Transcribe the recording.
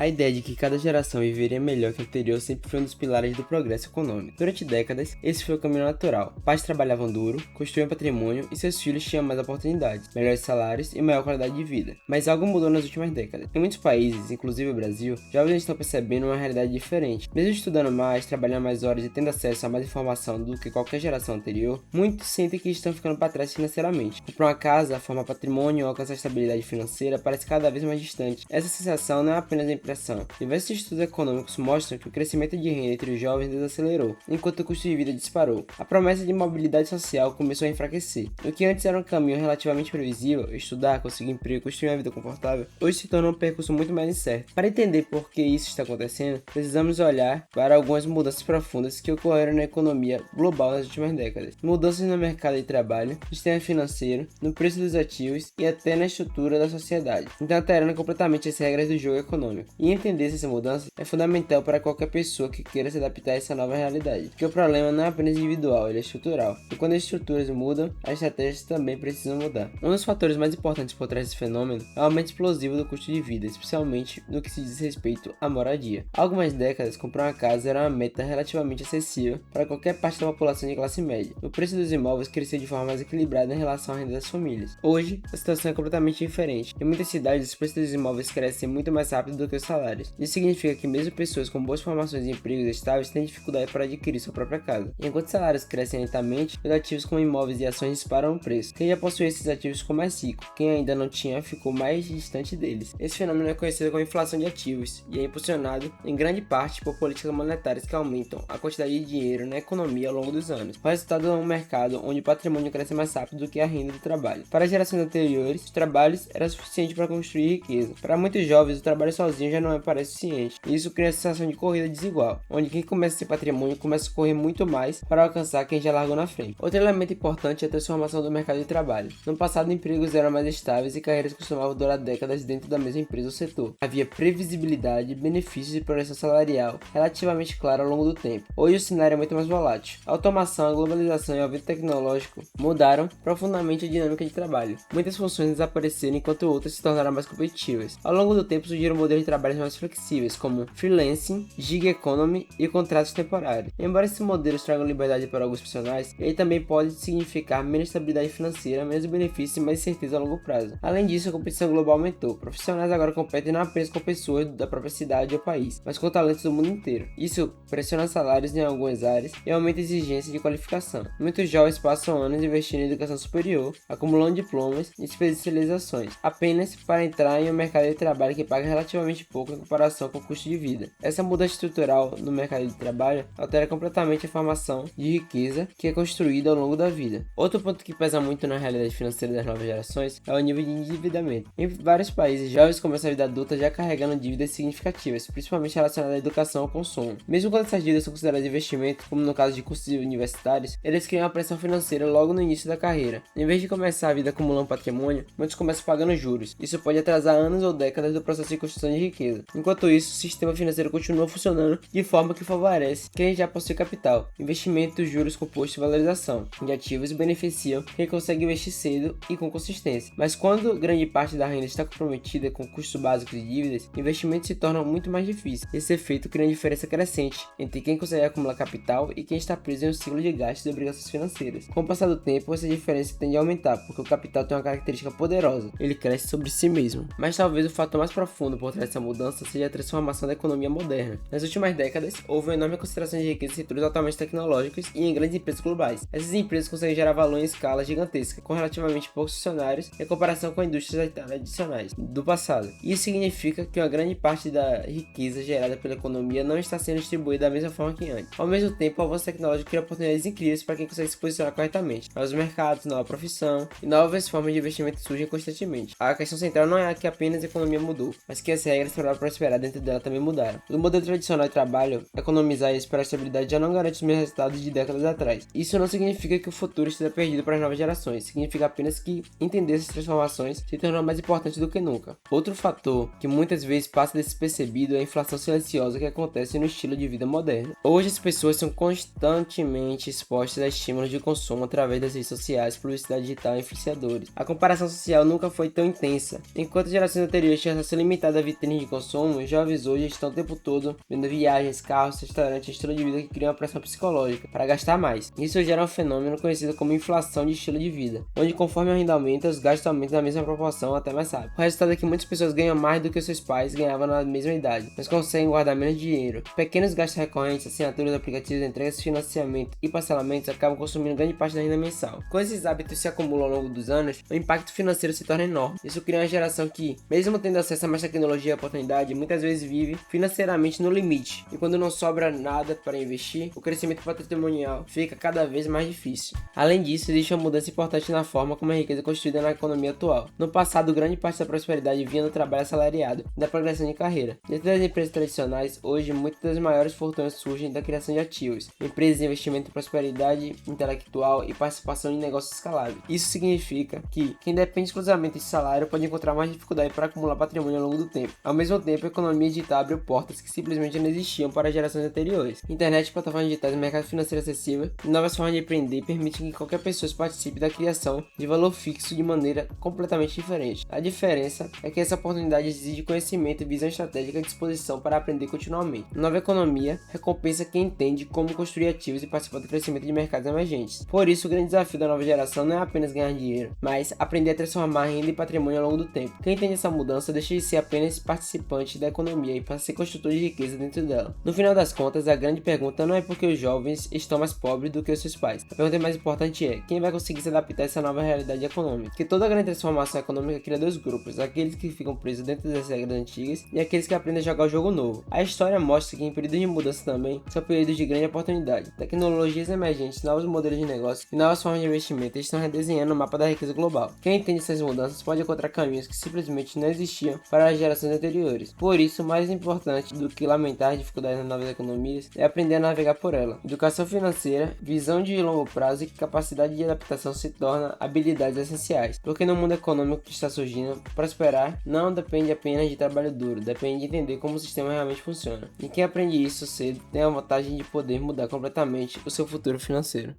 A ideia de que cada geração viveria melhor que a anterior sempre foi um dos pilares do progresso econômico. Durante décadas, esse foi o caminho natural. Pais trabalhavam duro, construíam patrimônio e seus filhos tinham mais oportunidades, melhores salários e maior qualidade de vida. Mas algo mudou nas últimas décadas. Em muitos países, inclusive o Brasil, jovens estão percebendo uma realidade diferente. Mesmo estudando mais, trabalhando mais horas e tendo acesso a mais informação do que qualquer geração anterior, muitos sentem que estão ficando para trás financeiramente. Comprar uma casa, formar patrimônio ou alcançar estabilidade financeira parece cada vez mais distante. Essa sensação não é apenas a impressão. Diversos estudos econômicos mostram que o crescimento de renda entre os jovens desacelerou, enquanto o custo de vida disparou. A promessa de mobilidade social começou a enfraquecer. O que antes era um caminho relativamente previsível, estudar, conseguir emprego, construir uma vida confortável, hoje se tornou um percurso muito mais incerto. Para entender por que isso está acontecendo, precisamos olhar para algumas mudanças profundas que ocorreram na economia global nas últimas décadas. Mudanças no mercado de trabalho, no sistema financeiro, no preço dos ativos e até na estrutura da sociedade, então alterando completamente as regras do jogo econômico. E entender essas mudanças é fundamental para qualquer pessoa que queira se adaptar a essa nova realidade, porque o problema não é apenas individual, ele é estrutural. E quando as estruturas mudam, as estratégias também precisam mudar. Um dos fatores mais importantes por trás desse fenômeno é o aumento explosivo do custo de vida, especialmente no que se diz respeito à moradia. Há algumas décadas, comprar uma casa era uma meta relativamente acessível para qualquer parte da população de classe média. O preço dos imóveis cresceu de forma mais equilibrada em relação à renda das famílias. Hoje, a situação é completamente diferente. Em muitas cidades, os preços dos imóveis crescem muito mais rápido do que os salários. Isso significa que mesmo pessoas com boas formações e empregos estáveis têm dificuldade para adquirir sua própria casa. Enquanto salários crescem lentamente, os ativos como imóveis e ações disparam o preço. Quem já possui esses ativos ficou mais rico, quem ainda não tinha ficou mais distante deles. Esse fenômeno é conhecido como inflação de ativos e é impulsionado em grande parte por políticas monetárias que aumentam a quantidade de dinheiro na economia ao longo dos anos. O resultado é um mercado onde o patrimônio cresce mais rápido do que a renda do trabalho. Para as gerações anteriores, os trabalhos eram suficientes para construir riqueza. Para muitos jovens, o trabalho sozinho já não parece suficiente. Isso cria uma sensação de corrida desigual, onde quem começa a ter patrimônio começa a correr muito mais para alcançar quem já largou na frente. Outro elemento importante é a transformação do mercado de trabalho. No passado, empregos eram mais estáveis e carreiras costumavam durar décadas dentro da mesma empresa ou setor. Havia previsibilidade, benefícios e progressão salarial relativamente clara ao longo do tempo. Hoje o cenário é muito mais volátil. A automação, a globalização e o avanço tecnológico mudaram profundamente a dinâmica de trabalho. Muitas funções desapareceram enquanto outras se tornaram mais competitivas. Ao longo do tempo surgiram modelos de trabalho mais flexíveis, como freelancing, gig economy e contratos temporários. Embora esses modelos tragam liberdade para alguns profissionais, ele também pode significar menos estabilidade financeira, menos benefícios e mais certeza a longo prazo. Além disso, a competição global aumentou. Profissionais agora competem não apenas com pessoas da própria cidade ou país, mas com talentos do mundo inteiro. Isso pressiona salários em algumas áreas e aumenta a exigência de qualificação. Muitos jovens passam anos investindo em educação superior, acumulando diplomas e especializações, apenas para entrar em um mercado de trabalho que paga relativamente pouco em comparação com o custo de vida. Essa mudança estrutural no mercado de trabalho altera completamente a formação de riqueza que é construída ao longo da vida. Outro ponto que pesa muito na realidade financeira das novas gerações é o nível de endividamento. Em vários países, jovens começam a vida adulta já carregando dívidas significativas, principalmente relacionadas à educação ou consumo. Mesmo quando essas dívidas são consideradas investimento, como no caso de cursos universitários, eles criam uma pressão financeira logo no início da carreira. Em vez de começar a vida acumulando patrimônio, muitos começam pagando juros. Isso pode atrasar anos ou décadas do processo de construção de riqueza. Enquanto isso, o sistema financeiro continua funcionando de forma que favorece quem já possui capital. Investimentos, juros compostos e valorização de ativos beneficiam quem consegue investir cedo e com consistência. Mas quando grande parte da renda está comprometida com custos básicos e dívidas, investimentos se tornam muito mais difíceis. Esse efeito cria uma diferença crescente entre quem consegue acumular capital e quem está preso em um ciclo de gastos e obrigações financeiras. Com o passar do tempo, essa diferença tende a aumentar, porque o capital tem uma característica poderosa: ele cresce sobre si mesmo. Mas talvez o fator mais profundo por trás dessa mudança seja a transformação da economia moderna. Nas últimas décadas, houve uma enorme concentração de riqueza em setores altamente tecnológicos e em grandes empresas globais. Essas empresas conseguem gerar valor em escala gigantesca, com relativamente poucos funcionários em comparação com indústrias tradicionais do passado. Isso significa que uma grande parte da riqueza gerada pela economia não está sendo distribuída da mesma forma que antes. Ao mesmo tempo, o avanço tecnológico cria oportunidades incríveis para quem consegue se posicionar corretamente. Novos mercados, nova profissão e novas formas de investimento surgem constantemente. A questão central não é que apenas a economia mudou, mas que as regras para prosperar dentro dela também mudaram. No modelo tradicional de trabalho, economizar e esperar estabilidade já não garante os mesmos resultados de décadas atrás. Isso não significa que o futuro esteja perdido para as novas gerações, significa apenas que entender essas transformações se tornou mais importante do que nunca. Outro fator que muitas vezes passa despercebido é a inflação silenciosa que acontece no estilo de vida moderno. Hoje as pessoas são constantemente expostas a estímulos de consumo através das redes sociais, publicidade digital e influenciadores. A comparação social nunca foi tão intensa. Enquanto gerações anteriores tinham acesso limitado a vitrines de consumo, jovens hoje estão o tempo todo vendo viagens, carros, restaurantes, estilo de vida que cria uma pressão psicológica para gastar mais. Isso gera um fenômeno conhecido como inflação de estilo de vida, onde conforme a renda aumenta, os gastos aumentam na mesma proporção até mais rápido. O resultado é que muitas pessoas ganham mais do que seus pais ganhavam na mesma idade, mas conseguem guardar menos dinheiro. Pequenos gastos recorrentes, assinaturas de aplicativos, entregas, financiamento e parcelamentos acabam consumindo grande parte da renda mensal. Quando esses hábitos se acumulam ao longo dos anos, o impacto financeiro se torna enorme. Isso cria uma geração que, mesmo tendo acesso a mais tecnologia e oportunidade, muitas vezes vive financeiramente no limite. E quando não sobra nada para investir, o crescimento patrimonial fica cada vez mais difícil. Além disso, existe uma mudança importante na forma como a riqueza é construída na economia atual. No passado, grande parte da prosperidade vinha do trabalho assalariado e da progressão de carreira. Dentro das empresas tradicionais, hoje muitas das maiores fortunas surgem da criação de ativos, empresas de investimento em prosperidade intelectual e participação em negócios escaláveis. Isso significa que quem depende exclusivamente de salário pode encontrar mais dificuldade para acumular patrimônio ao longo do tempo. Ao mesmo tempo, a economia digital abre portas que simplesmente não existiam para gerações anteriores. Internet, plataformas digitais, mercado financeiro acessível e novas formas de empreender permitem que qualquer pessoa participe da criação de valor fixo de maneira completamente diferente. A diferença é que essa oportunidade exige conhecimento e visão estratégica e disposição para aprender continuamente. A nova economia recompensa quem entende como construir ativos e participar do crescimento de mercados emergentes. Por isso, o grande desafio da nova geração não é apenas ganhar dinheiro, mas aprender a transformar renda em patrimônio ao longo do tempo. Quem entende essa mudança deixa de ser apenas participante da economia e passa a ser construtor de riqueza dentro dela. No final das contas, a grande pergunta não é por que os jovens estão mais pobres do que os seus pais. A pergunta mais importante é quem vai conseguir se adaptar a essa nova realidade econômica. Porque toda grande transformação econômica cria dois grupos, aqueles que ficam presos dentro das regras antigas e aqueles que aprendem a jogar o jogo novo. A história mostra que em períodos de mudança também são períodos de grande oportunidade. Tecnologias emergentes, novos modelos de negócio e novas formas de investimento estão redesenhando o mapa da riqueza global. Quem entende essas mudanças pode encontrar caminhos que simplesmente não existiam para as gerações anteriores. Por isso, mais importante do que lamentar as dificuldades nas novas economias é aprender a navegar por ela. Educação financeira, visão de longo prazo e capacidade de adaptação se tornam habilidades essenciais. Porque no mundo econômico que está surgindo, prosperar não depende apenas de trabalho duro, depende de entender como o sistema realmente funciona. E quem aprende isso cedo tem a vantagem de poder mudar completamente o seu futuro financeiro.